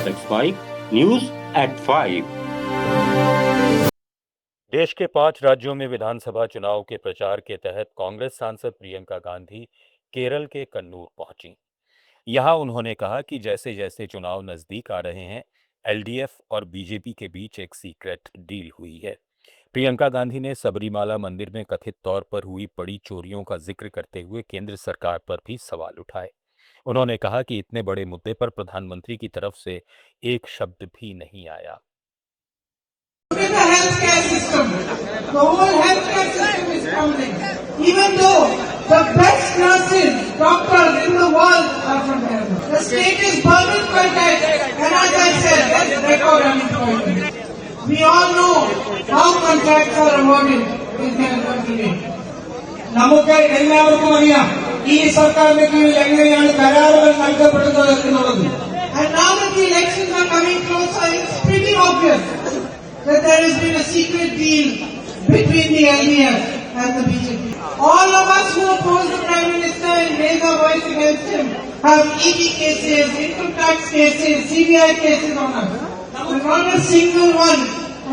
Let's mic news at 5। देश के 5 राज्यों में विधानसभा चुनाव के प्रचार के तहत कांग्रेस सांसद प्रियंका गांधी केरल के कन्नूर पहुंची। यहां उन्होंने कहा कि जैसे जैसे चुनाव नजदीक आ रहे हैं, एलडीएफ और बीजेपी के बीच एक सीक्रेट डील हुई है। प्रियंका गांधी ने सबरीमाला मंदिर में कथित तौर पर हुई बड़ी चोरियों का जिक्र करते हुए केंद्र सरकार पर भी सवाल उठाए। उन्होंने कहा कि इतने बड़े मुद्दे पर प्रधानमंत्री की तरफ से एक शब्द भी नहीं आया। The healthcare system, the whole healthcare system is crumbling. Even though the best nurses, doctors in the world are from Kerala. The state is burdened by debt, and as I said, that's record unemployment. We all know how contracts are awarded in Kerala today. നമുക്ക് എല്ലാവർക്കും അറിയാം ഈ സർക്കാരിന്റെ കീഴിൽ എങ്ങനെയാണ് കരാറുകൾ നൽകപ്പെടുന്നത് എന്നുള്ളത്. And now that the elections are coming closer, it's pretty obvious that there has been a secret deal between the LDF and the BJP. All of us who oppose the Prime Minister and raise our voice against him have ED cases, income tax cases, CBI cases on us. Not a single one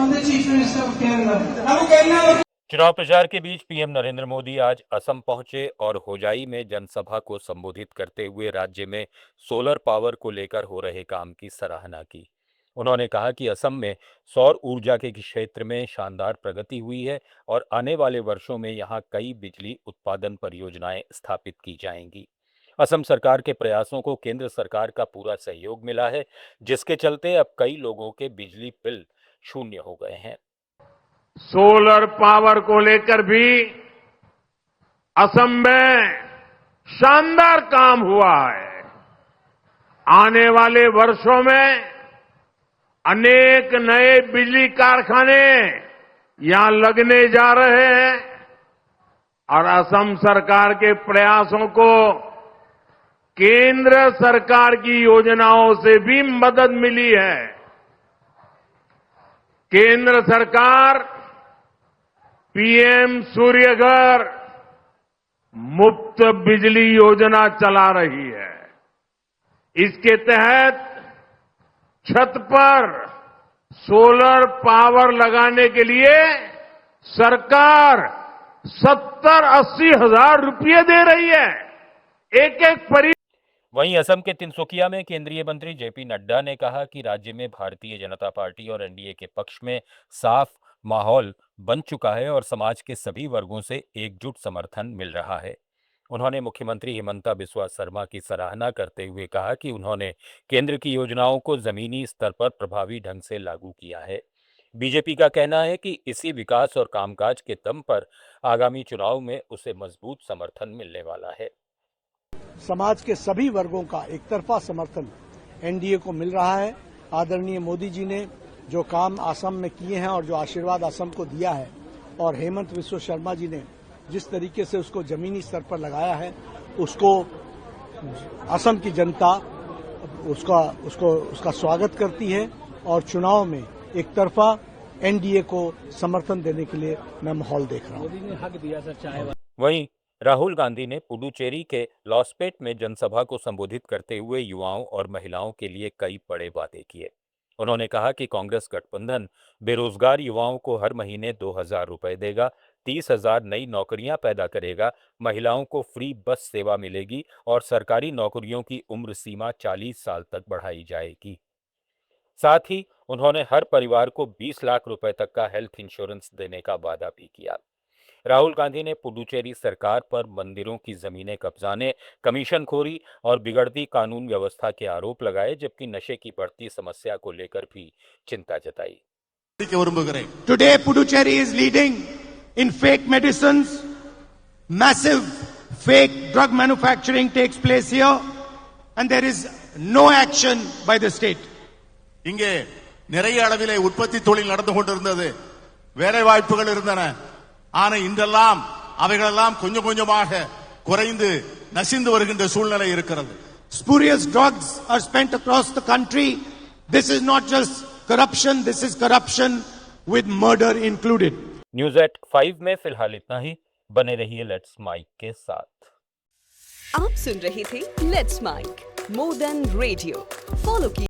on the Chief Minister of Kerala. चुनाव प्रचार के बीच PM Narendra Modi आज असम पहुंचे और होजाई में जनसभा को संबोधित करते हुए राज्य में सोलर पावर को लेकर हो रहे काम की सराहना की। उन्होंने कहा कि असम में सौर ऊर्जा के क्षेत्र में शानदार प्रगति हुई है और आने वाले वर्षों में यहां कई बिजली उत्पादन परियोजनाएं स्थापित की जाएंगी। असम सरकार के प्रयासों को केंद्र सरकार का पूरा सहयोग मिला है, जिसके चलते अब कई लोगों के बिजली बिल शून्य हो गए हैं। सोलर पावर को लेकर भी असम में शानदार काम हुआ है। आने वाले वर्षों में अनेक नए बिजली कारखाने यहां लगने जा रहे हैं और असम सरकार के प्रयासों को केंद्र सरकार की योजनाओं से भी मदद मिली है। केंद्र सरकार पीएम सूर्यघर मुफ्त बिजली योजना चला रही है। इसके तहत छत पर सोलर पावर लगाने के लिए सरकार 70-80 हजार रुपये दे रही है एक वहीं असम के तिनसुकिया में केंद्रीय मंत्री जेपी नड्डा ने कहा कि राज्य में भारतीय जनता पार्टी और एनडीए के पक्ष में साफ माहौल बन चुका है और समाज के सभी वर्गों से एकजुट समर्थन मिल रहा है। उन्होंने मुख्यमंत्री हिमंता बिस्वा शर्मा की सराहना करते हुए कहा कि उन्होंने केंद्र की योजनाओं को जमीनी स्तर पर प्रभावी ढंग से लागू किया है। बीजेपी का कहना है कि इसी विकास और कामकाज के दम पर आगामी चुनाव में उसे मजबूत समर्थन मिलने वाला है। समाज के सभी वर्गों का एक तरफा समर्थन एनडीए को मिल रहा है। आदरणीय मोदी जी ने जो काम असम में किए हैं और जो आशीर्वाद असम को दिया है और हेमंत बिस्वा शर्मा जी ने जिस तरीके से उसको जमीनी स्तर पर लगाया है, उसको असम की जनता उसका स्वागत करती है और चुनाव में एक तरफा एनडीए को समर्थन देने के लिए मैं माहौल देख रहा हूं। मोदी ने हक दिया सर। वहीं राहुल गांधी ने पुडुचेरी के लॉसपेट में जनसभा को संबोधित करते हुए युवाओं और महिलाओं के लिए कई बड़े वादे किए। उन्होंने कहा कि कांग्रेस गठबंधन बेरोजगार युवाओं को हर महीने 2000 रुपए देगा, 30,000 नई नौकरियां पैदा करेगा, महिलाओं को फ्री बस सेवा मिलेगी और सरकारी नौकरियों की उम्र सीमा 40 साल तक बढ़ाई जाएगी। साथ ही उन्होंने हर परिवार को 20 लाख रुपए तक का हेल्थ इंश्योरेंस देने का वादा भी किया। राहुल गांधी ने पुडुचेरी सरकार पर मंदिरों की जमीनें कब्जाने, कमीशनखोरी और बिगड़ती कानून व्यवस्था के आरोप लगाए, जबकि नशे की बढ़ती समस्या को लेकर भी चिंता जताई। Today Puducherry is leading in fake medicines. Massive fake drug manufacturing takes place here and there is no action by the state. இங்கே நிறைய அளவிலே உற்பத்தி தொழில் நடந்து கொண்டிருந்தது, வேலை வாய்ப்புகள் இருந்தன. ஆனா இன்றெல்லாம் அவைகளெல்லாம் கொஞ்சம் கொஞ்சமாக குறைந்து நசிந்து வருகின்ற சூழ்நிலை இருக்கிறது. Spurious drugs are spent across the country. This is not just corruption, this is corruption with murder included. News at 5 में फिलहाल इतना ही। बने रहिए लेट्स माइक के साथ। आप सुन रहे थे let's mic more than radio. Follow कीजिए